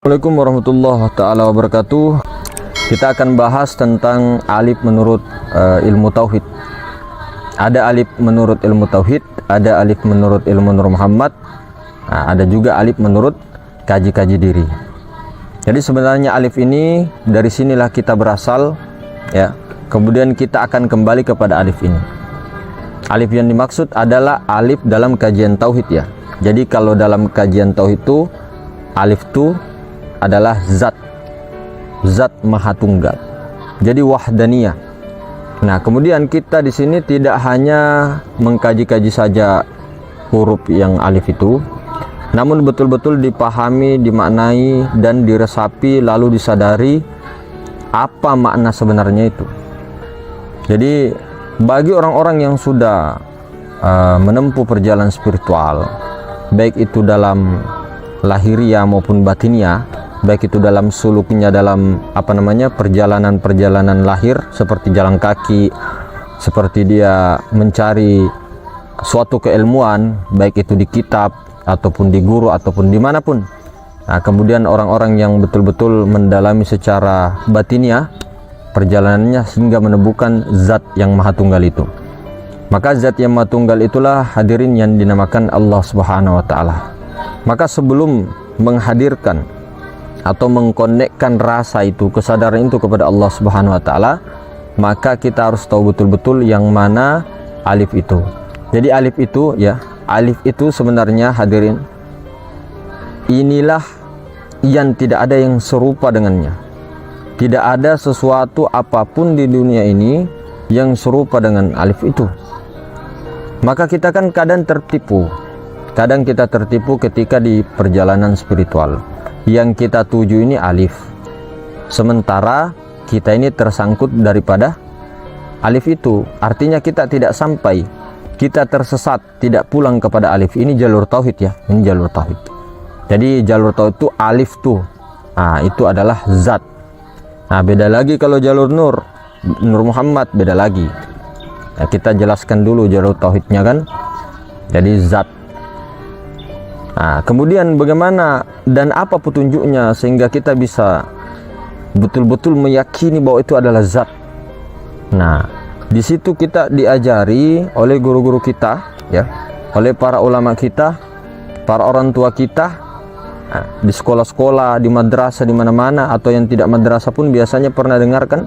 Assalamualaikum warahmatullahi taala wabarakatuh. Kita akan bahas tentang alif menurut ilmu tauhid. Ada alif menurut ilmu tauhid, ada alif menurut ilmu Nur Muhammad, ada juga alif menurut kaji-kaji diri. Jadi sebenarnya alif ini dari sinilah kita berasal, ya. Kemudian kita akan kembali kepada alif ini. Alif yang dimaksud adalah alif dalam kajian tauhid, ya. Jadi kalau dalam kajian tauhid itu alif itu adalah zat maha tunggal. Jadi wahdaniyah. Nah, kemudian kita di sini tidak hanya mengkaji-kaji saja huruf yang alif itu, namun betul-betul dipahami, dimaknai dan diresapi lalu disadari apa makna sebenarnya itu. Jadi bagi orang-orang yang sudah menempuh perjalanan spiritual, baik itu dalam lahiriah maupun batiniah, baik itu dalam suluknya, dalam perjalanan lahir seperti jalan kaki, seperti dia mencari suatu keilmuan, baik itu di kitab ataupun di guru ataupun dimanapun. Nah, kemudian orang-orang yang betul-betul mendalami secara batiniah perjalanannya hingga menemukan zat yang maha tunggal itu, maka zat yang maha tunggal itulah hadirin yang dinamakan Allah Subhanahu wa taala. Maka sebelum menghadirkan atau mengkonekkan rasa itu, kesadaran itu kepada Allah Subhanahu wa taala, maka kita harus tahu betul-betul yang mana alif itu. Jadi alif itu, ya, alif itu sebenarnya hadirin, inilah yang tidak ada yang serupa dengannya. Tidak ada sesuatu apapun di dunia ini yang serupa dengan alif itu. Maka kita kan kadang tertipu. Kadang kita tertipu ketika di perjalanan spiritual. Yang kita tuju ini alif, sementara kita ini tersangkut daripada alif itu. Artinya kita tidak sampai, kita tersesat, tidak pulang kepada alif. Ini jalur tauhid, ya, ini jalur tauhid. Jadi jalur tauhid itu alif tuh, itu adalah zat. Nah, beda lagi kalau jalur Nur Muhammad, beda lagi. Nah, kita jelaskan dulu jalur tauhidnya kan. Jadi zat. Nah, kemudian bagaimana dan apa petunjuknya sehingga kita bisa betul-betul meyakini bahwa itu adalah zat. Nah, di situ kita diajari oleh guru-guru kita, ya, oleh para ulama kita, para orang tua kita, di sekolah-sekolah, di madrasah, di mana-mana, atau yang tidak madrasah pun biasanya pernah dengarkan,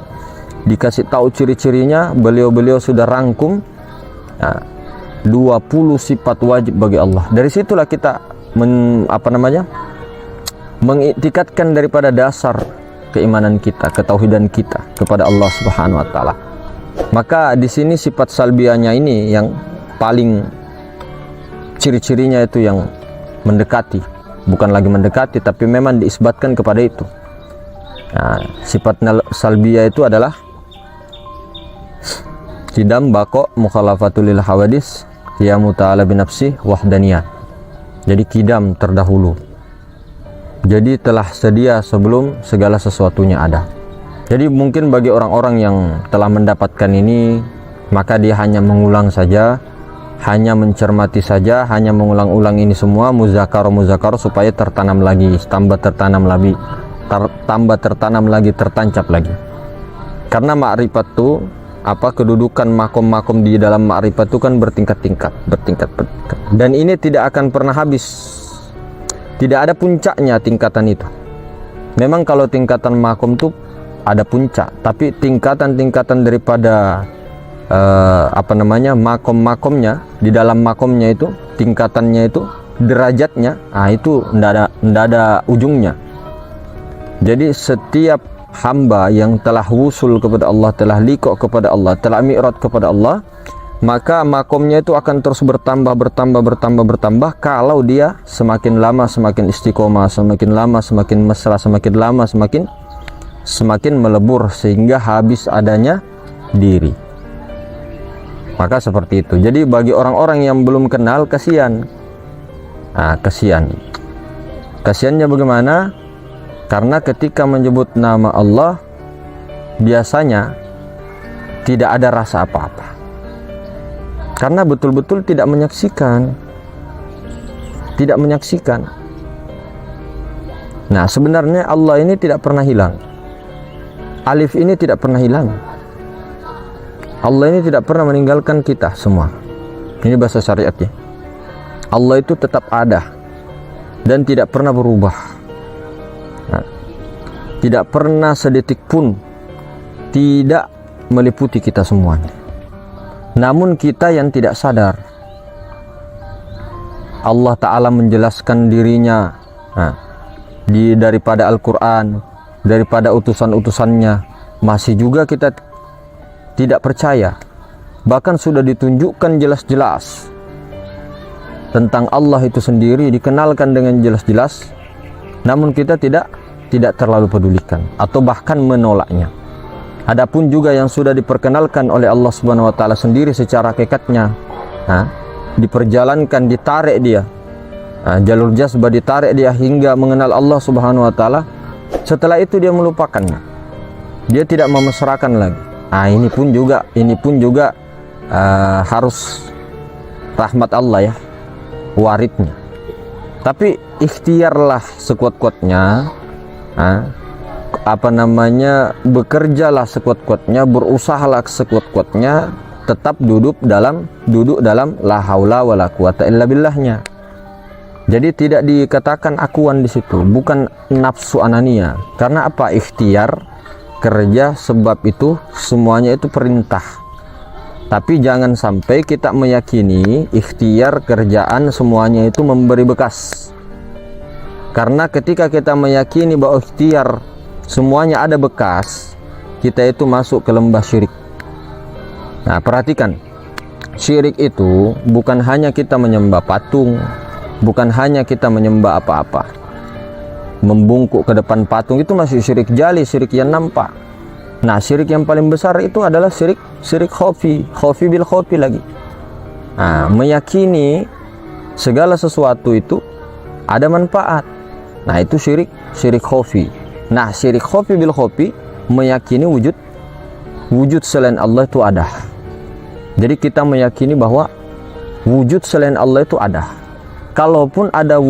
dikasih tahu ciri-cirinya. Beliau-beliau sudah rangkum 20 sifat wajib bagi Allah. Dari situlah kita mengiktikadkan daripada dasar keimanan kita, ketauhidan kita kepada Allah Subhanahu wa taala. Maka di sini sifat salbianya ini yang paling ciri-cirinya itu yang mendekati, bukan lagi mendekati tapi memang diisbatkan kepada itu. Nah, sifat salbiyah itu adalah qidam, baqo, mukhalafatul lil hawadis, qiyamu ta'ala binafsi, wahdaniyah. Jadi kidam, terdahulu. Jadi telah sedia sebelum segala sesuatunya ada. Jadi mungkin bagi orang-orang yang telah mendapatkan ini, maka dia hanya mengulang saja, hanya mencermati saja, hanya mengulang-ulang ini semua, muzakar supaya tertanam lagi, tambah tertanam lagi, tertancap lagi. Karena ma'rifat itu, kedudukan makom-makom di dalam ma'rifat itu kan bertingkat-tingkat. Dan ini tidak akan pernah habis. Tidak ada puncaknya tingkatan itu. Memang kalau tingkatan makom itu ada puncak, tapi tingkatan-tingkatan daripada makom-makomnya, di dalam makomnya itu, tingkatannya itu, derajatnya, itu tidak ada ujungnya. Jadi setiap hamba yang telah wusul kepada Allah, telah liqa kepada Allah, telah mi'raj kepada Allah, maka makomnya itu akan terus bertambah kalau dia semakin lama semakin istiqomah, semakin lama semakin mesra, semakin lama semakin melebur sehingga habis adanya diri. Maka seperti itu. Jadi bagi orang-orang yang belum kenal, kasihan. Kasihannya bagaimana? Karena ketika menyebut nama Allah biasanya tidak ada rasa apa-apa, karena betul-betul tidak menyaksikan. Nah, sebenarnya Allah ini tidak pernah hilang. Alif ini tidak pernah hilang. Allah ini tidak pernah meninggalkan kita semua. Ini bahasa syariatnya. Allah itu tetap ada dan tidak pernah berubah. Nah, tidak pernah sedetik pun tidak meliputi kita semuanya. Namun kita yang tidak sadar. Allah Ta'ala menjelaskan dirinya daripada Al-Quran, daripada utusan-utusannya, masih juga kita tidak percaya. Bahkan sudah ditunjukkan jelas-jelas tentang Allah itu sendiri, dikenalkan dengan jelas-jelas, namun kita tidak terlalu pedulikan atau bahkan menolaknya. Adapun juga yang sudah diperkenalkan oleh Allah Subhanahu wa taala sendiri secara hakikatnya, diperjalankan, ditarik dia, jalur jazbah ditarik dia hingga mengenal Allah Subhanahu wa taala. Setelah itu dia melupakannya. Dia tidak memesrakan lagi. Ini pun juga harus rahmat Allah ya, waridnya. Tapi ikhtiarlah sekuat-kuatnya, bekerjalah sekuat-kuatnya, berusahalah sekuat-kuatnya, tetap duduk dalam la haula wala quwata illa billahnya. Jadi tidak dikatakan akuan di situ, bukan nafsu anania. Karena apa? Ikhtiar, kerja, sebab itu semuanya itu perintah. Tapi jangan sampai kita meyakini ikhtiar, kerjaan semuanya itu memberi bekas. Karena ketika kita meyakini bahwa ikhtiar semuanya ada bekas, kita itu masuk ke lembah syirik. Nah, perhatikan, syirik itu bukan hanya kita menyembah patung, bukan hanya kita menyembah apa-apa, membungkuk ke depan patung, itu masih syirik jali, syirik yang nampak. Nah, syirik yang paling besar itu adalah syirik khofi bil khofi lagi. Nah, meyakini segala sesuatu itu ada manfaat. Nah, itu syirik khofi. Nah, syirik khofi bil khofi meyakini wujud selain Allah itu ada. Jadi kita meyakini bahwa wujud selain Allah itu ada. Kalaupun ada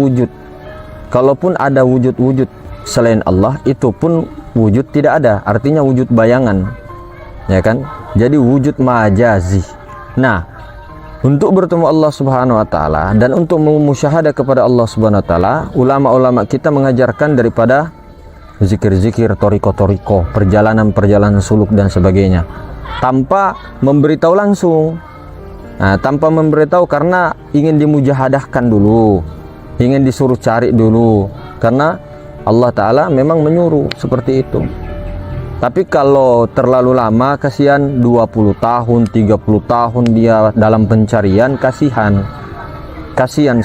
wujud selain Allah, itu pun wujud tidak ada, artinya wujud bayangan, ya kan? Jadi wujud majazi. Nah, untuk bertemu Allah Subhanahu wa taala dan untuk memusyahadah kepada Allah Subhanahu wa taala, ulama-ulama kita mengajarkan daripada zikir-zikir, toriko-toriko, perjalanan-perjalanan suluk dan sebagainya, tanpa memberitahu langsung. Nah, tanpa memberitahu karena ingin dimujahadahkan dulu, ingin disuruh cari dulu, karena Allah Ta'ala memang menyuruh seperti itu. Tapi kalau terlalu lama, kasihan 20 tahun, 30 tahun dia dalam pencarian, kasihan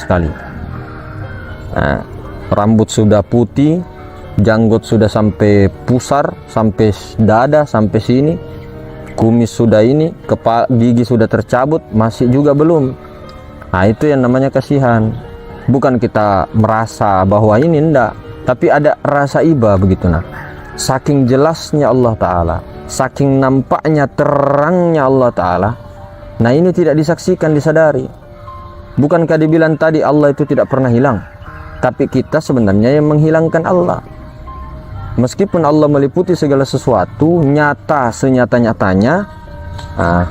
sekali. Nah, rambut sudah putih, janggut sudah sampai pusar, sampai dada, sampai sini, kumis sudah ini, gigi sudah tercabut, masih juga belum. Nah, itu yang namanya kasihan. Bukan kita merasa bahwa ini enggak, tapi ada rasa iba begitu. Nah, saking jelasnya Allah Ta'ala, saking nampaknya terangnya Allah Ta'ala, nah ini tidak disaksikan, disadari. Bukankah dibilang tadi Allah itu tidak pernah hilang, tapi kita sebenarnya yang menghilangkan Allah. Meskipun Allah meliputi segala sesuatu, nyata senyata-nyatanya,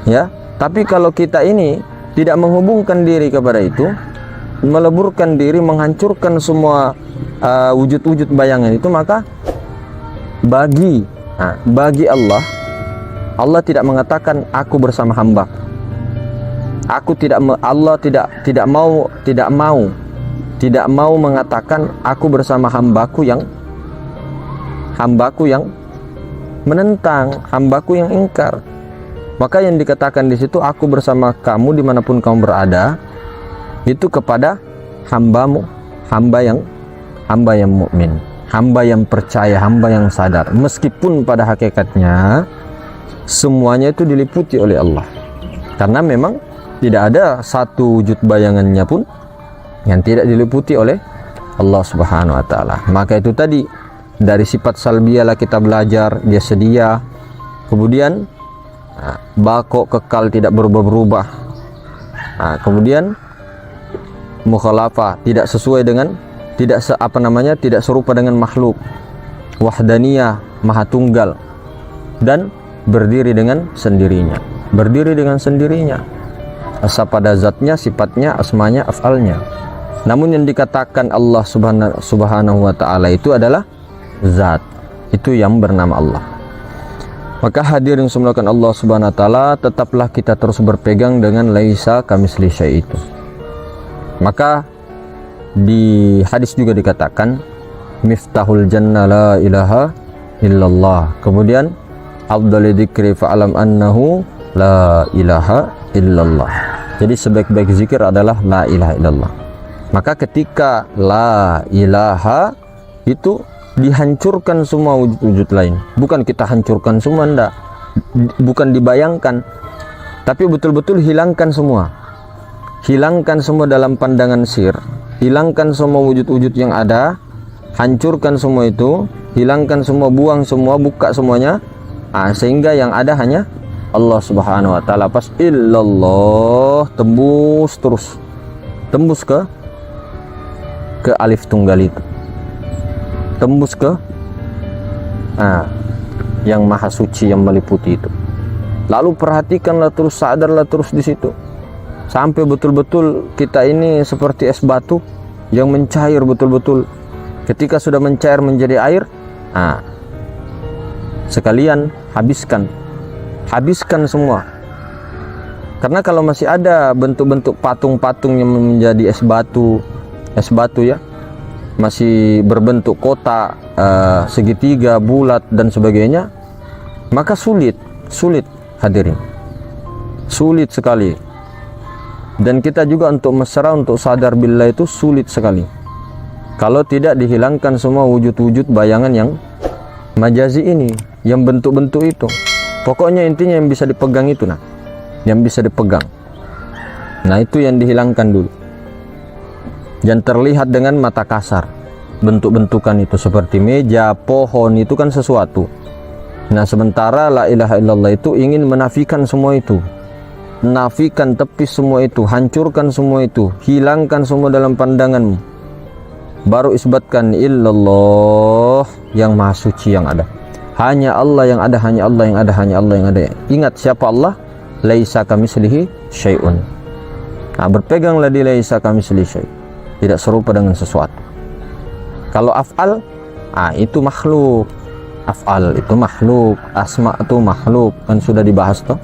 ya. Tapi kalau kita ini tidak menghubungkan diri kepada itu, meleburkan diri, menghancurkan semua wujud-wujud bayangan itu, maka bagi Allah tidak mengatakan aku bersama hamba. Allah tidak mau mengatakan aku bersama hambaku yang menentang, hambaku yang ingkar. Maka yang dikatakan di situ, aku bersama kamu dimanapun kamu berada, itu kepada hambamu, hamba yang mukmin, hamba yang percaya, hamba yang sadar. Meskipun pada hakikatnya semuanya itu diliputi oleh Allah, karena memang tidak ada satu wujud bayangannya pun yang tidak diliputi oleh Allah Subhanahu wa taala. Maka itu tadi, dari sifat salbiyalah kita belajar, dia sedia, kemudian bako kekal tidak berubah-ubah, kemudian mukhalafah tidak sesuai dengan tidak serupa dengan makhluk, wahdaniyah, maha tunggal, dan berdiri dengan sendirinya. Berdiri dengan sendirinya, asa pada zatnya, sifatnya, asmanya, af'alnya. Namun yang dikatakan Allah subhanahu wa ta'ala itu adalah zat, itu yang bernama Allah. Maka hadirin semulakan Allah subhanahu wa ta'ala, tetaplah kita terus berpegang dengan laisa kamitslihi syai' itu. Maka di hadis juga dikatakan miftahul jannah la ilaha illallah. Kemudian afdhalul dzikri fa'alam annahu la ilaha illallah. Jadi sebaik-baik zikir adalah la ilaha illallah. Maka ketika la ilaha itu dihancurkan semua wujud-wujud lain. Bukan kita hancurkan semua, enggak. Bukan dibayangkan, tapi betul-betul hilangkan semua. Hilangkan semua dalam pandangan sir. Hilangkan semua wujud-wujud yang ada. Hancurkan semua itu. Hilangkan semua, buang semua, buka semuanya. Sehingga yang ada hanya Allah subhanahu wa ta'ala. Pas illallah, tembus terus. Tembus ke alif tunggal itu. Tembus ke yang maha suci, yang meliputi itu. Lalu perhatikanlah terus, sadarlah terus di situ, sampai betul-betul kita ini seperti es batu yang mencair betul-betul. Ketika sudah mencair menjadi air, sekalian habiskan semua. Karena kalau masih ada bentuk-bentuk patung-patung yang menjadi es batu ya, masih berbentuk kotak, segitiga, bulat dan sebagainya, maka sulit hadirin, sulit sekali. Dan kita juga untuk mesra, untuk sadar billah itu sulit sekali kalau tidak dihilangkan semua wujud-wujud bayangan yang majazi ini, yang bentuk-bentuk itu. Pokoknya intinya yang bisa dipegang itu, yang bisa dipegang. Nah, itu yang dihilangkan dulu. Yang terlihat dengan mata kasar, bentuk-bentukan itu seperti meja, pohon, itu kan sesuatu. Nah, sementara la ilaha illallah itu ingin menafikan semua itu. Nafikan, tepis semua itu, hancurkan semua itu, hilangkan semua dalam pandanganmu. Baru isbatkan illallah, yang maha suci yang ada. Hanya Allah yang ada, hanya Allah yang ada, hanya Allah yang ada. Ingat siapa Allah? Laisa kamitslihi syai'un. Nah, berpeganglah di laisa kamitslihi syai'. Tidak serupa dengan sesuatu. Kalau af'al, itu makhluk. Af'al itu makhluk, asma itu makhluk, kan sudah dibahas toh.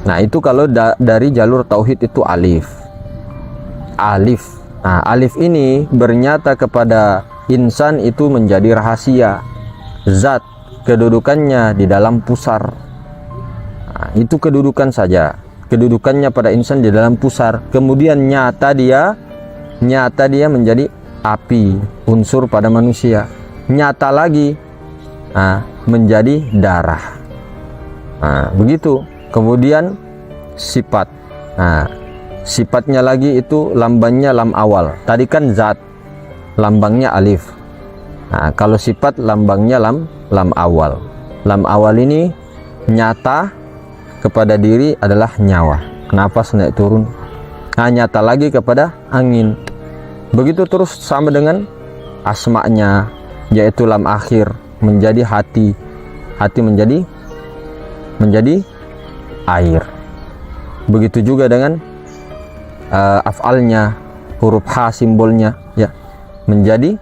Nah, itu kalau dari jalur tauhid itu alif. Alif. Nah, alif ini bernyata kepada insan itu menjadi rahasia. Zat, kedudukannya di dalam pusar. Nah, itu kedudukan saja. Kedudukannya pada insan di dalam pusar. Kemudian nyata dia menjadi api, unsur pada manusia. Nyata lagi menjadi darah. Begitu. Kemudian sifat. Sifatnya lagi itu lambangnya lam awal. Tadi kan zat, lambangnya alif. Kalau sifat lambangnya lam awal. Lam awal ini nyata kepada diri adalah nyawa, nafas naik turun. Nyata lagi kepada angin. Begitu terus sama dengan asma'nya, yaitu lam akhir, menjadi hati. Hati menjadi air. Begitu juga dengan af'alnya, huruf H simbolnya ya, menjadi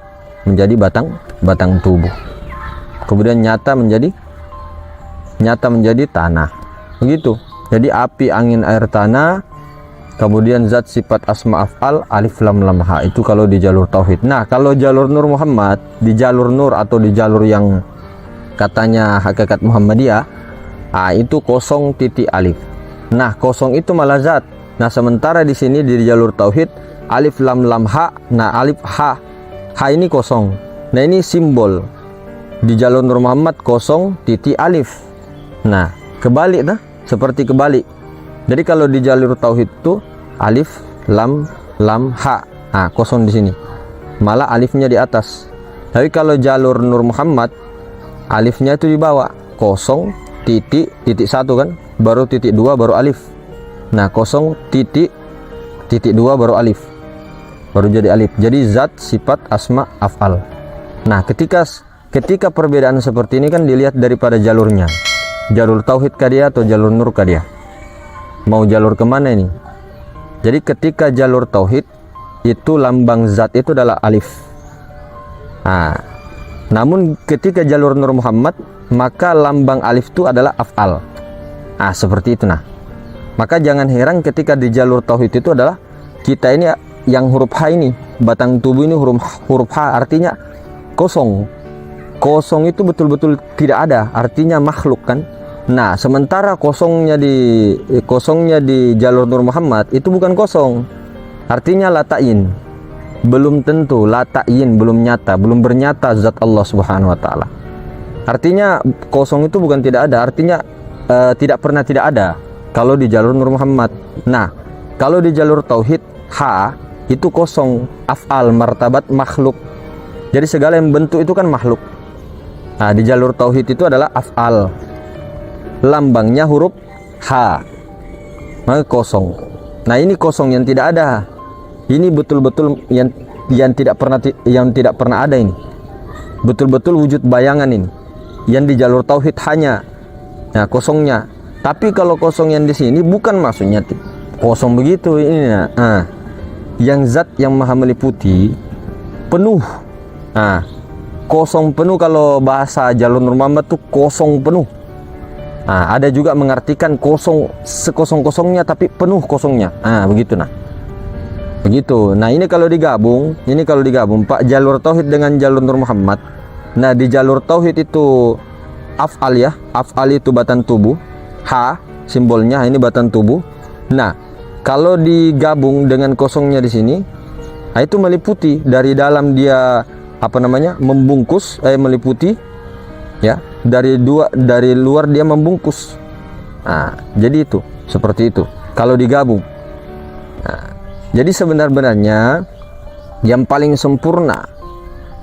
batang tubuh. Kemudian nyata menjadi tanah. Begitu. Jadi api, angin, air, tanah. Kemudian zat, sifat, asma, af'al, alif, lam, ha. Itu kalau di jalur tauhid. Nah, kalau jalur Nur Muhammad, di jalur Nur atau di jalur yang katanya hakikat Muhammadiyah, itu kosong titik alif. Nah, kosong itu malah zat. Nah, sementara di sini di jalur tauhid alif, lam, ha. Nah, alif, ha ini kosong. Nah, ini simbol. Di jalur Nur Muhammad kosong titik alif. Nah, kebalik seperti kebalik. Jadi kalau di jalur tauhid itu alif, lam, ha. Kosong di sini. Malah alifnya di atas. Tapi kalau jalur Nur Muhammad, alifnya itu di bawah. Kosong, titik satu kan, baru titik dua, baru alif. Nah, kosong, titik dua, baru alif. baru jadi alif. Jadi zat, sifat, asma, af'al. Nah, ketika perbedaan seperti ini kan dilihat daripada jalurnya. Jalur tauhid kah dia atau jalur nur kah dia? Mau jalur kemana ini? Jadi ketika jalur tauhid itu lambang zat itu adalah alif. Nah, namun ketika jalur Nur Muhammad maka lambang alif itu adalah af'al. Nah, seperti itu. Nah, maka jangan heran ketika di jalur tauhid itu adalah kita ini yang huruf H ini, batang tubuh ini huruf H, artinya kosong. Kosong itu betul-betul tidak ada, artinya makhluk kan. Nah, sementara kosongnya di jalur Nur Muhammad itu bukan kosong, artinya latain. Belum tentu, latain, belum nyata, belum bernyata zat Allah Subhanahu wa taala. Artinya kosong itu bukan tidak ada, artinya tidak pernah tidak ada kalau di jalur Nur Muhammad. Nah, kalau di jalur tauhid H itu kosong, af'al, martabat, makhluk. Jadi segala yang bentuk itu kan makhluk. Nah, di jalur tauhid itu adalah af'al, lambangnya huruf H, maka kosong. Nah, ini kosong yang tidak ada. Ini betul-betul yang tidak pernah ada ini. Betul-betul wujud bayangan ini. Yang di jalur tauhid hanya kosongnya. Tapi kalau kosong yang di sini bukan maksudnya kosong begitu ini. Yang zat yang maha meliputi penuh. Nah, kosong penuh kalau bahasa jalur Nur Muhammad tuh kosong penuh. Nah, ada juga mengartikan kosong sekosong-kosongnya tapi penuh kosongnya. Begitu. Begitu. Nah, ini kalau digabung Pak, jalur tauhid dengan jalur Nur Muhammad. Nah, di jalur tauhid itu af'al ya. Af'al itu batang tubuh. H simbolnya ini batang tubuh. Nah, kalau digabung dengan kosongnya di sini, nah itu meliputi dari dalam dia membungkus, meliputi ya, dari luar dia membungkus. Nah, jadi itu seperti itu kalau digabung. Nah, jadi sebenarnya yang paling sempurna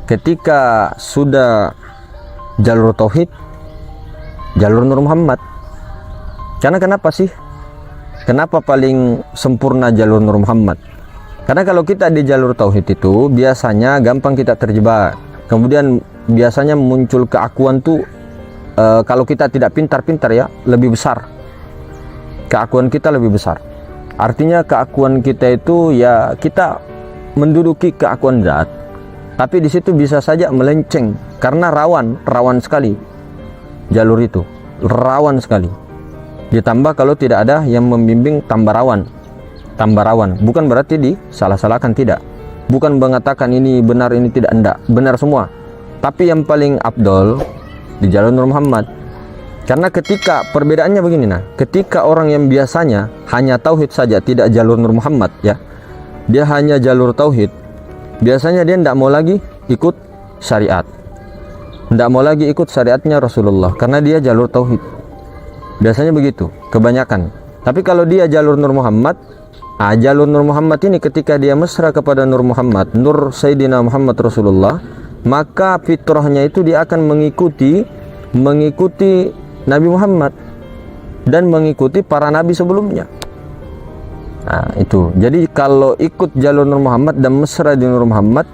ketika sudah jalur tauhid, jalur Nur Muhammad. Karena kenapa sih? Kenapa paling sempurna jalur Nur Muhammad? Karena kalau kita di jalur tauhid itu biasanya gampang kita terjebak. Kemudian biasanya muncul keakuan tuh kalau kita tidak pintar-pintar ya, lebih besar. Keakuan kita lebih besar. Artinya keakuan kita itu ya kita menduduki keakuan zat. Tapi di situ bisa saja melenceng karena rawan sekali jalur itu. Rawan sekali. Ditambah kalau tidak ada yang membimbing tambah rawan, bukan berarti disalah-salahkan, tidak, bukan mengatakan ini benar ini tidak, enggak, benar semua. Tapi yang paling afdol di jalur Nur Muhammad, karena ketika perbedaannya begini, ketika orang yang biasanya hanya tauhid saja, tidak jalur Nur Muhammad ya, dia hanya jalur tauhid, biasanya dia tidak mau lagi ikut syariat, tidak mau lagi ikut syariatnya Rasulullah karena dia jalur tauhid. Biasanya begitu, kebanyakan. Tapi kalau dia jalur Nur Muhammad, jalur Nur Muhammad ini ketika dia mesra kepada Nur Muhammad, Nur Sayyidina Muhammad Rasulullah, maka fitrahnya itu dia akan mengikuti Nabi Muhammad dan mengikuti para nabi sebelumnya. Nah, itu. Jadi kalau ikut jalur Nur Muhammad dan mesra di Nur Muhammad,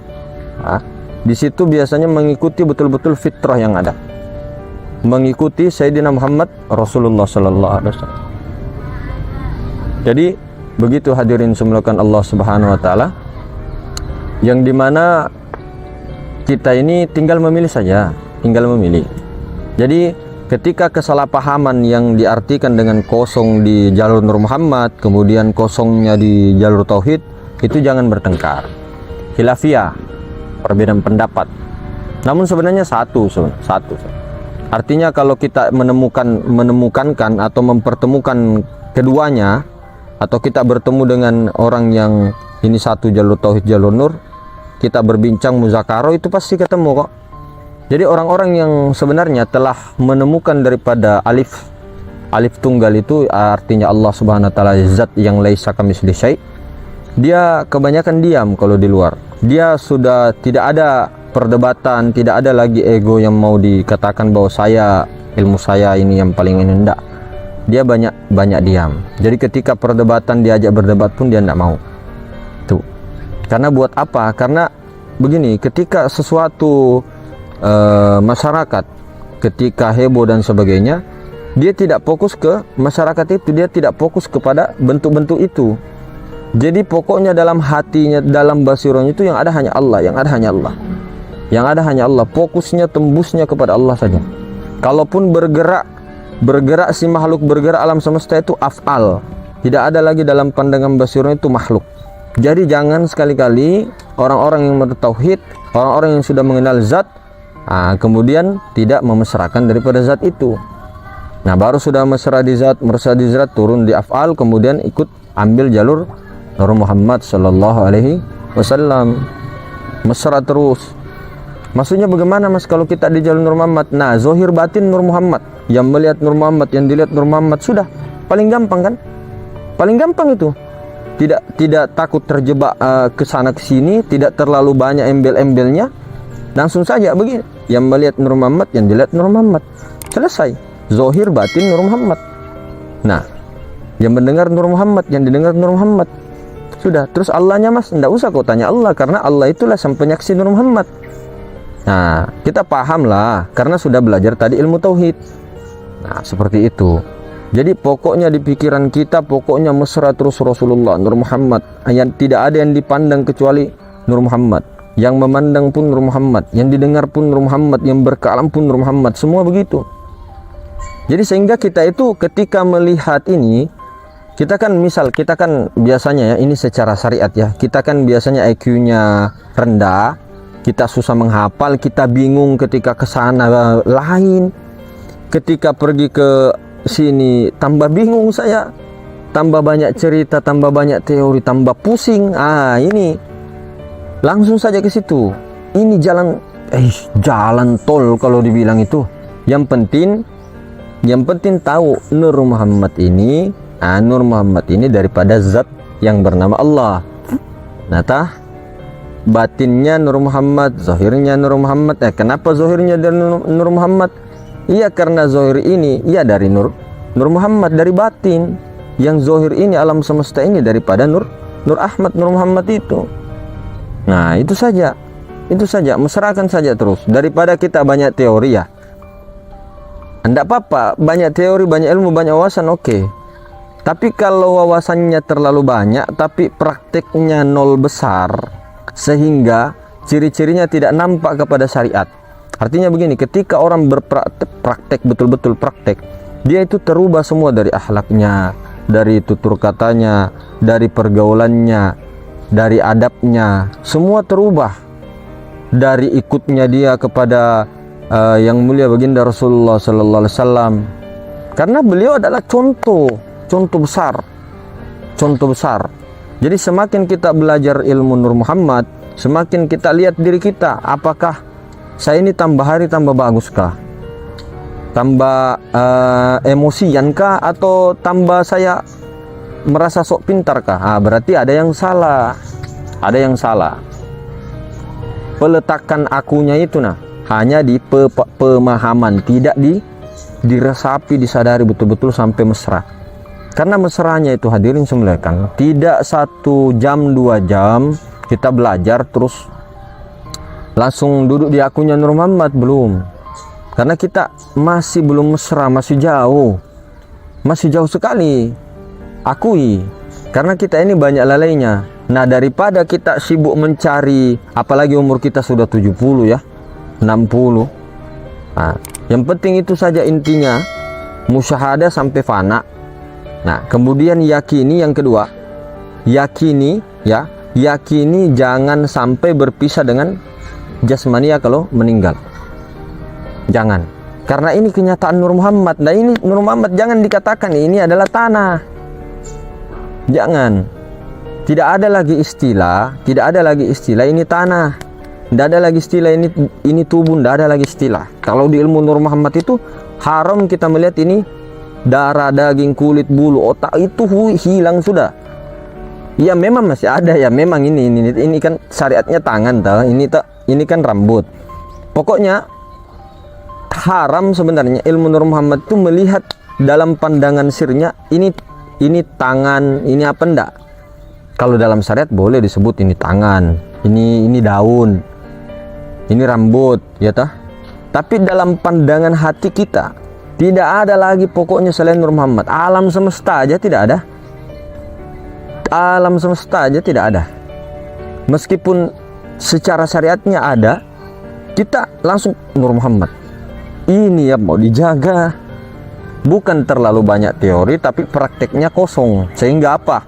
di situ biasanya mengikuti betul-betul fitrah yang ada. Mengikuti Sayyidina Muhammad Rasulullah sallallahu alaihi wasallam. Jadi begitu hadirin semulakan Allah Subhanahu wa taala, yang dimana kita ini tinggal memilih saja, tinggal memilih. Jadi ketika kesalahpahaman yang diartikan dengan kosong di jalur Nur Muhammad, kemudian kosongnya di jalur tauhid, itu jangan bertengkar. Khilafiyah, perbedaan pendapat. Namun sebenarnya satu. Artinya kalau kita menemukankan atau mempertemukan keduanya, atau kita bertemu dengan orang yang ini satu jalur tauhid jalur nur, kita berbincang muzakarah, itu pasti ketemu kok. Jadi orang-orang yang sebenarnya telah menemukan daripada alif tunggal itu artinya Allah Subhanahu wa taala zat yang laisa kamitslihi syai', dia kebanyakan diam kalau di luar. Dia sudah tidak ada perdebatan, tidak ada lagi ego yang mau dikatakan bahwa ilmu saya ini yang paling ini, enggak. Dia banyak diam. Jadi ketika perdebatan diajak berdebat pun dia enggak mau. Tuh. Karena buat apa? Karena begini, ketika sesuatu masyarakat ketika heboh dan sebagainya, dia tidak fokus ke masyarakat itu, dia tidak fokus kepada bentuk-bentuk itu. Jadi pokoknya dalam hatinya, dalam basironya itu yang ada hanya Allah, yang ada hanya Allah, yang ada hanya Allah. Fokusnya, tembusnya kepada Allah saja. Kalaupun bergerak si makhluk, bergerak alam semesta itu af'al, tidak ada lagi dalam pandangan basironya itu makhluk. Jadi jangan sekali-kali orang-orang yang bertauhid, orang-orang yang sudah mengenal zat, kemudian tidak memesrakan daripada zat itu. Nah, baru sudah mesra di zat, turun di af'al, kemudian ikut ambil jalur Nur Muhammad sallallahu alaihi wasallam. Mesra terus. Maksudnya bagaimana Mas kalau kita di jalur Nur Muhammad? Nah, zahir batin Nur Muhammad. Yang melihat Nur Muhammad, yang dilihat Nur Muhammad, sudah paling gampang kan? Paling gampang itu. Tidak takut terjebak ke sana ke sini, tidak terlalu banyak embel-embelnya. Langsung saja begini. Yang melihat Nur Muhammad, yang dilihat Nur Muhammad. Selesai. Zahir batin Nur Muhammad. Nah, yang mendengar Nur Muhammad, yang didengar Nur Muhammad. Sudah. Terus Allahnya Mas, enggak usah kau tanya Allah, karena Allah itulah sang penyaksi Nur Muhammad. Nah, kita paham lah karena sudah belajar tadi ilmu tauhid. Nah, seperti itu. Jadi pokoknya di pikiran kita, pokoknya mesra terus Rasulullah, Nur Muhammad. Yang tidak ada yang dipandang kecuali Nur Muhammad. Yang memandang pun Nur Muhammad, yang didengar pun Nur Muhammad, yang berkalam pun Nur Muhammad. Semua begitu. Jadi sehingga kita itu ketika melihat ini, kita kan biasanya ya, ini secara syariat ya, kita kan biasanya IQ-nya rendah, kita susah menghafal, kita bingung ketika ke sana lain, ketika pergi ke sini tambah bingung saya, tambah banyak cerita, tambah banyak teori, tambah pusing. Ini langsung saja ke situ. Ini jalan tol kalau dibilang itu. Yang penting tahu Nur Muhammad ini, Nur Muhammad ini daripada zat yang bernama Allah. Nah, batinnya Nur Muhammad, zahirnya Nur Muhammad. Kenapa zahirnya dari Nur Muhammad? Iya, karena zahir ini dari Nur Muhammad, dari batin. Yang zahir ini alam semesta ini daripada Nur Ahmad, Nur Muhammad itu. Nah, itu saja, mesrakan saja terus, daripada kita banyak teori ya. Tidak apa-apa, banyak teori, banyak ilmu, banyak wawasan, oke. Tapi kalau wawasannya terlalu banyak, tapi prakteknya nol besar, sehingga ciri-cirinya tidak nampak kepada syariat. Artinya begini, ketika orang berpraktek, betul-betul praktek, dia itu terubah semua dari akhlaknya, dari tutur katanya, dari pergaulannya, dari adabnya, semua terubah. Dari ikutnya dia kepada yang mulia baginda Rasulullah sallallahu alaihi wasallam. Karena beliau adalah contoh besar. Jadi semakin kita belajar ilmu Nur Muhammad, semakin kita lihat diri kita, apakah saya ini tambah hari tambah baguskah? Tambah emosiankah, atau tambah saya merasa sok pintarkah? Berarti ada yang salah. Peletakan akunya itu hanya di pemahaman, tidak diresapi, disadari betul-betul sampai mesra. Karena mesranya itu hadirin semulakan, tidak 1 jam 2 jam kita belajar terus langsung duduk di akunya Nur Muhammad, belum. Karena kita masih belum mesra, masih jauh sekali. Akui, karena kita ini banyak lalainya. Nah, daripada kita sibuk mencari, apalagi umur kita sudah 70 ya, 60. Yang penting itu saja intinya, musyahadah sampai fana. Nah, kemudian yakini, yang kedua, yakini jangan sampai berpisah dengan jasmania kalau meninggal. Jangan. Karena ini kenyataan Nur Muhammad. Nah, ini Nur Muhammad jangan dikatakan ini adalah tanah. Jangan. Tidak ada lagi istilah ini tanah. Tidak ada lagi istilah ini tubuh, tidak ada lagi istilah. Kalau di ilmu Nur Muhammad itu haram kita melihat ini darah, daging, kulit, bulu, otak, itu hilang sudah. Ya memang masih ada ya, memang ini kan syariatnya tangan ini kan rambut. Pokoknya haram sebenarnya ilmu Nur Muhammad itu melihat dalam pandangan sirnya ini tangan, ini apa enggak. Kalau dalam syariat boleh disebut ini tangan, ini daun, ini rambut, ya tah. Tapi dalam pandangan hati kita tidak ada lagi pokoknya selain Nur Muhammad. Alam semesta aja tidak ada. Alam semesta aja tidak ada. Meskipun secara syariatnya ada, kita langsung Nur Muhammad. Ini yang mau dijaga. Bukan terlalu banyak teori, tapi prakteknya kosong. Sehingga apa?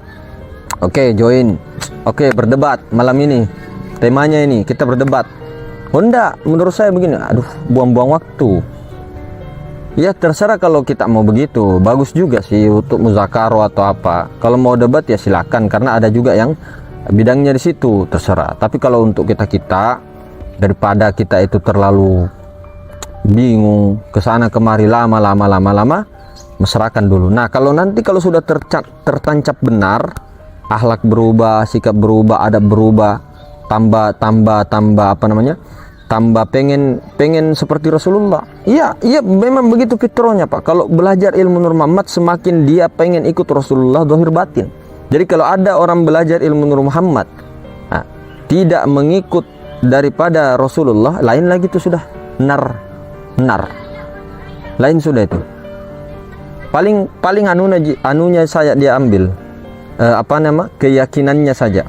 Oke, join. Oke, berdebat malam ini. Temanya ini, kita berdebat. Oh enggak, menurut saya begini. Aduh, buang-buang waktu. Ya terserah kalau kita mau begitu. Bagus juga sih untuk muzakaro atau apa. Kalau mau debat ya silakan, karena ada juga yang bidangnya di situ, terserah. Tapi kalau untuk kita daripada kita itu terlalu bingung kesana kemari lama, mesrakan dulu. Nah kalau nanti kalau sudah tertancap benar, akhlak berubah, sikap berubah, adab berubah, tambah apa namanya, tambah pengen seperti Rasulullah. Iya memang begitu fitrahnya Pak. Kalau belajar ilmu Nur Muhammad, semakin dia pengen ikut Rasulullah zahir batin. Jadi kalau ada orang belajar ilmu Nur Muhammad, nah, tidak mengikut daripada Rasulullah, lain lagi itu sudah nar, lain sudah itu. Paling anunya saya dia ambil keyakinannya saja,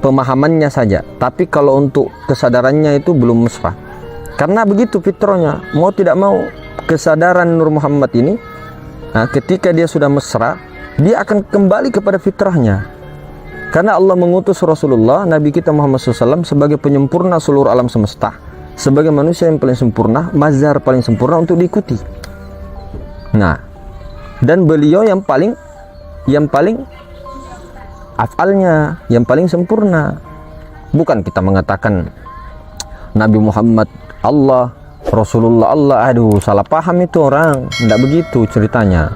pemahamannya saja. Tapi kalau untuk kesadarannya itu belum mesra. Karena begitu fitrahnya, mau tidak mau kesadaran Nur Muhammad ini, nah, ketika dia sudah mesra, dia akan kembali kepada fitrahnya. Karena Allah mengutus Rasulullah, Nabi kita Muhammad SAW sebagai penyempurna seluruh alam semesta, sebagai manusia yang paling sempurna, mazhar paling sempurna untuk diikuti. Nah, dan beliau yang paling afalnya, yang paling sempurna. Bukan kita mengatakan Nabi Muhammad Allah, Rasulullah Allah. Aduh, salah paham itu orang. Tidak begitu ceritanya.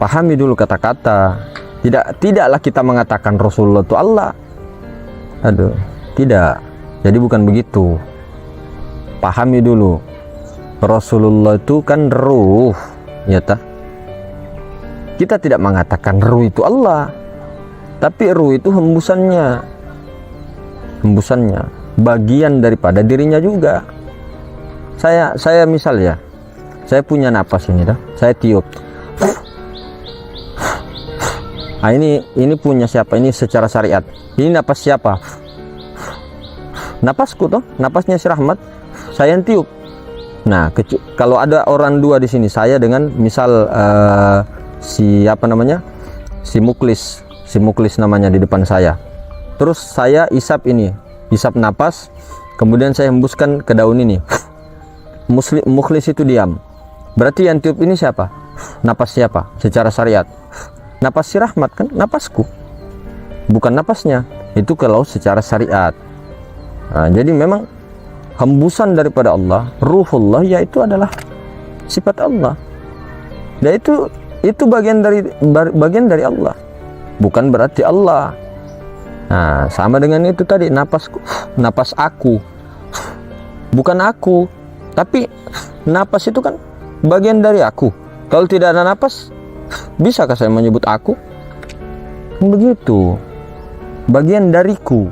Pahami dulu kata-kata. Tidaklah kita mengatakan Rasulullah itu Allah. Aduh, tidak. Jadi bukan begitu. Pahami dulu. Rasulullah itu kan ruh, ya tah? Kita tidak mengatakan ruh itu Allah. Tapi ruh itu hembusannya, bagian daripada dirinya juga. Saya misal ya, saya punya napas ini dah, saya tiup. Nah, ini punya siapa? Ini secara syariat. Ini napas siapa? Napasku toh, napasnya si Rahmat. Saya yang tiup. Nah, kalau ada orang dua di sini, saya dengan misal si Muklis namanya di depan saya. Terus saya isap napas, kemudian saya hembuskan ke daun ini. Muklis itu diam. Berarti yang tiup ini siapa? Napas siapa? Secara syariat. Napas si Rahmat kan, napasku. Bukan napasnya. Itu kalau secara syariat. Nah, jadi memang hembusan daripada Allah, ruhullah, yaitu adalah sifat Allah. Dan itu bagian dari Allah. Bukan berarti Allah. Nah, sama dengan itu tadi, napasku, napas aku. Bukan aku, tapi napas itu kan bagian dari aku. Kalau tidak ada napas, bisakah saya menyebut aku? Begitu. Bagian dariku.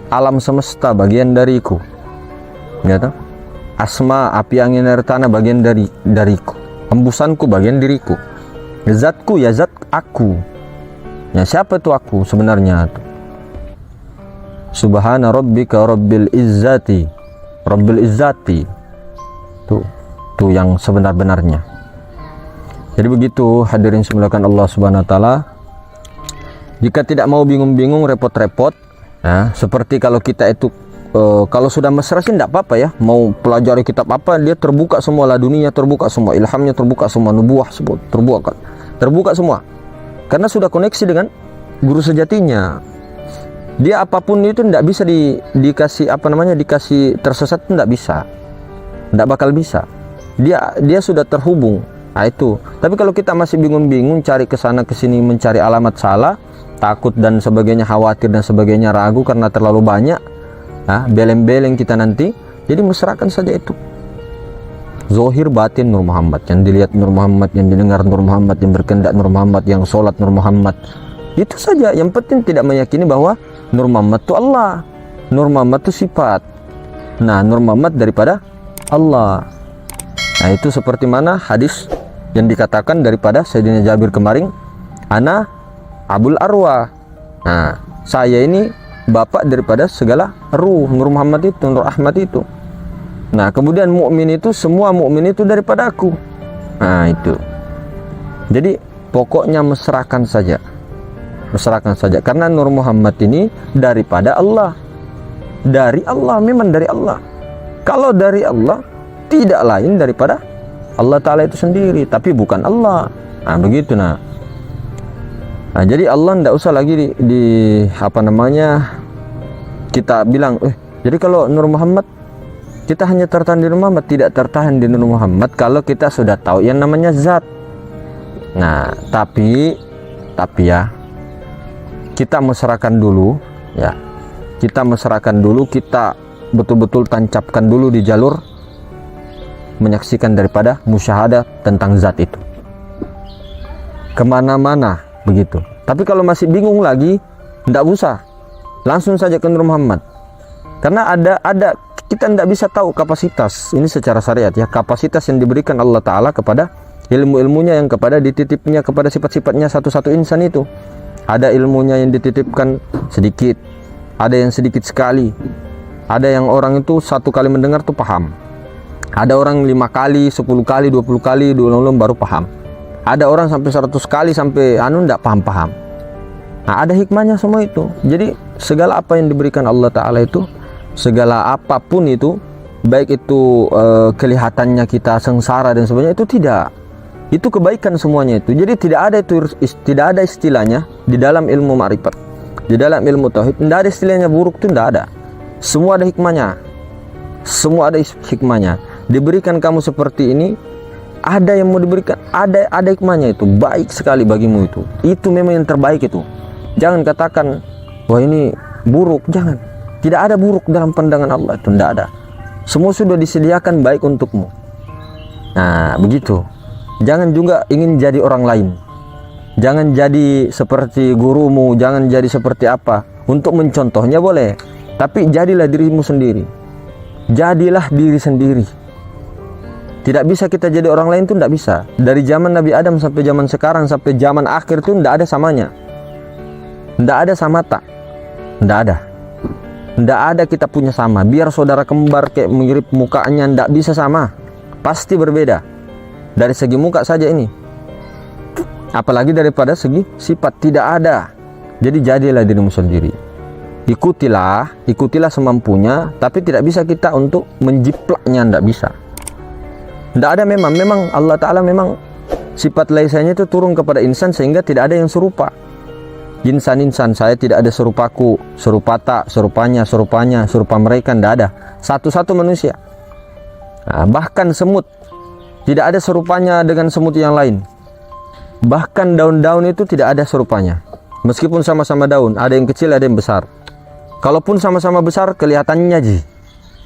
Alam semesta bagian dariku. Ya toh? Asma, api, angin, air, tanah bagian dariku. Hembusanku bagian diriku. Zatku ya zat aku. Ya siapa itu aku sebenarnya? Subhana rabbika rabbil izzati. Rabbil izzati. Tuh yang sebenar-benarnya. Jadi begitu hadirin semulakan Allah Subhanahu wa taala. Jika tidak mau bingung-bingung, repot-repot, nah, seperti kalau kita itu kalau sudah mesra sih tidak apa-apa ya, mau pelajari kitab apa, dia terbuka semua lah, dunia terbuka semua, ilhamnya terbuka semua, nubuah semua terbuka semua, karena sudah koneksi dengan guru sejatinya. Dia apapun itu tidak bisa dikasih tersesat, tidak bisa, tidak bakal bisa. Dia sudah terhubung. Nah itu. Tapi kalau kita masih bingung-bingung, cari kesana kesini, mencari alamat salah, takut dan sebagainya, khawatir dan sebagainya, ragu karena terlalu banyak, beleng-beleng kita nanti. Jadi mesrakan saja itu. Zohir batin Nur Muhammad, yang dilihat Nur Muhammad, yang didengar Nur Muhammad, yang berkendak Nur Muhammad, yang sholat Nur Muhammad, Itu saja. Yang penting tidak meyakini bahwa Nur Muhammad itu Allah, Nur Muhammad itu sifat. Nah, Nur Muhammad daripada Allah. Nah, itu seperti mana hadis yang dikatakan daripada Sayyidina Jabir kemarin, ana Abul Arwah. Nah, saya ini bapak daripada segala ruh. Nur Muhammad itu, Nur Ahmad itu. Nah, kemudian mukmin itu, semua mukmin itu daripada aku. Nah, itu. Jadi pokoknya mesrakan saja. Mesrakan saja, karena Nur Muhammad ini daripada Allah. Dari Allah, memang dari Allah. Kalau dari Allah, tidak lain daripada Allah Ta'ala itu sendiri, tapi bukan Allah. Nah, begitu. Nah, jadi Allah tidak usah lagi kita bilang, jadi kalau Nur Muhammad, kita hanya tertahan di Nur Muhammad. Tidak tertahan di Nur Muhammad kalau kita sudah tahu yang namanya zat. Nah, tapi ya, kita mesrakan dulu, ya. Kita mesrakan dulu, kita betul-betul tancapkan dulu di jalur menyaksikan daripada musyahadah tentang zat itu. Kemana-mana begitu. Tapi kalau masih bingung lagi, tidak usah, langsung saja ke Nur Muhammad. Karena ada kita tidak bisa tahu kapasitas ini secara syariat, ya, kapasitas yang diberikan Allah Ta'ala kepada ilmu-ilmunya yang kepada dititipnya kepada sifat-sifatnya satu-satu insan itu. Ada ilmunya yang dititipkan sedikit, ada yang sedikit sekali, ada yang orang itu satu kali mendengar tuh paham, ada orang 5 kali, 10 kali, 20 kali diulang-ulang baru paham, ada orang sampai 100 kali sampai tidak paham-paham. Nah, ada hikmahnya semua itu. Jadi segala apa yang diberikan Allah Ta'ala itu, segala apapun itu, baik itu kelihatannya kita sengsara dan sebagainya, itu tidak, itu kebaikan semuanya itu. Jadi tidak ada istilahnya di dalam ilmu ma'rifat, di dalam ilmu tauhid, tidak ada istilahnya buruk itu, tidak ada. Semua ada hikmahnya, semua ada hikmahnya. Diberikan kamu seperti ini, ada yang mau diberikan, ada hikmahnya itu, baik sekali bagimu itu memang yang terbaik itu. Jangan katakan wah ini buruk, jangan. Tidak ada buruk dalam pandangan Allah itu, tidak ada. Semua sudah disediakan baik untukmu. Nah, begitu. Jangan juga ingin jadi orang lain, jangan jadi seperti gurumu, jangan jadi seperti apa. Untuk mencontohnya boleh, tapi jadilah dirimu sendiri, jadilah diri sendiri. Tidak bisa kita jadi orang lain itu, tidak bisa. Dari zaman Nabi Adam sampai zaman sekarang, sampai zaman akhir itu tidak ada samanya, tidak ada samata, tidak ada kita punya sama. Biar saudara kembar kayak mirip mukanya, tidak bisa sama, pasti berbeda. Dari segi muka saja ini, apalagi daripada segi sifat, tidak ada. Jadi jadilah dirimu sendiri, ikutilah semampunya, tapi tidak bisa kita untuk menjiplaknya, tidak bisa. Tidak ada, memang Allah Ta'ala memang sifat laisanya itu turun kepada insan sehingga tidak ada yang serupa. Insan, saya tidak ada serupaku, serupa tak, serupanya, serupa mereka, tidak ada. Satu-satu manusia. Nah, bahkan semut, tidak ada serupanya dengan semut yang lain. Bahkan daun-daun itu tidak ada serupanya. Meskipun sama-sama daun, ada yang kecil, ada yang besar. Kalaupun sama-sama besar, kelihatannya ji.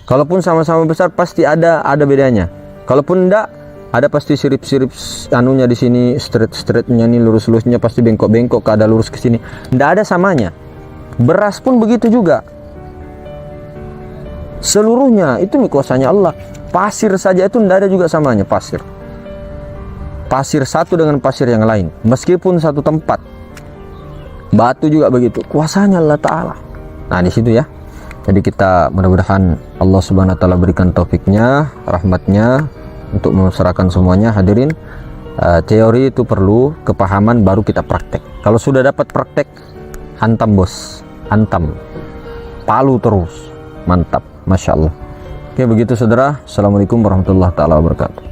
Kalaupun sama-sama besar, pasti ada bedanya. Kalaupun enggak, ada pasti sirip-sirip anunya di sini, straight-straightnya nih, lurus-lurusnya pasti bengkok-bengkok, ada lurus ke sini. Tidak ada samanya. Beras pun begitu juga. Seluruhnya itu kuasanya Allah. Pasir saja itu tidak ada juga samanya, pasir satu dengan pasir yang lain, meskipun satu tempat. Batu juga begitu, kuasanya Allah Ta'ala. Nah, di situ ya. Jadi kita mudah-mudahan Allah Subhanahu Wa Ta'ala berikan taufiknya, rahmatnya untuk memasrahkan semuanya. Hadirin, teori itu perlu kepahaman, baru kita praktek. Kalau sudah dapat praktek, hantam bos, hantam, palu terus, mantap, masya Allah. Oke, begitu saudara. Assalamualaikum warahmatullahi taala wabarakatuh.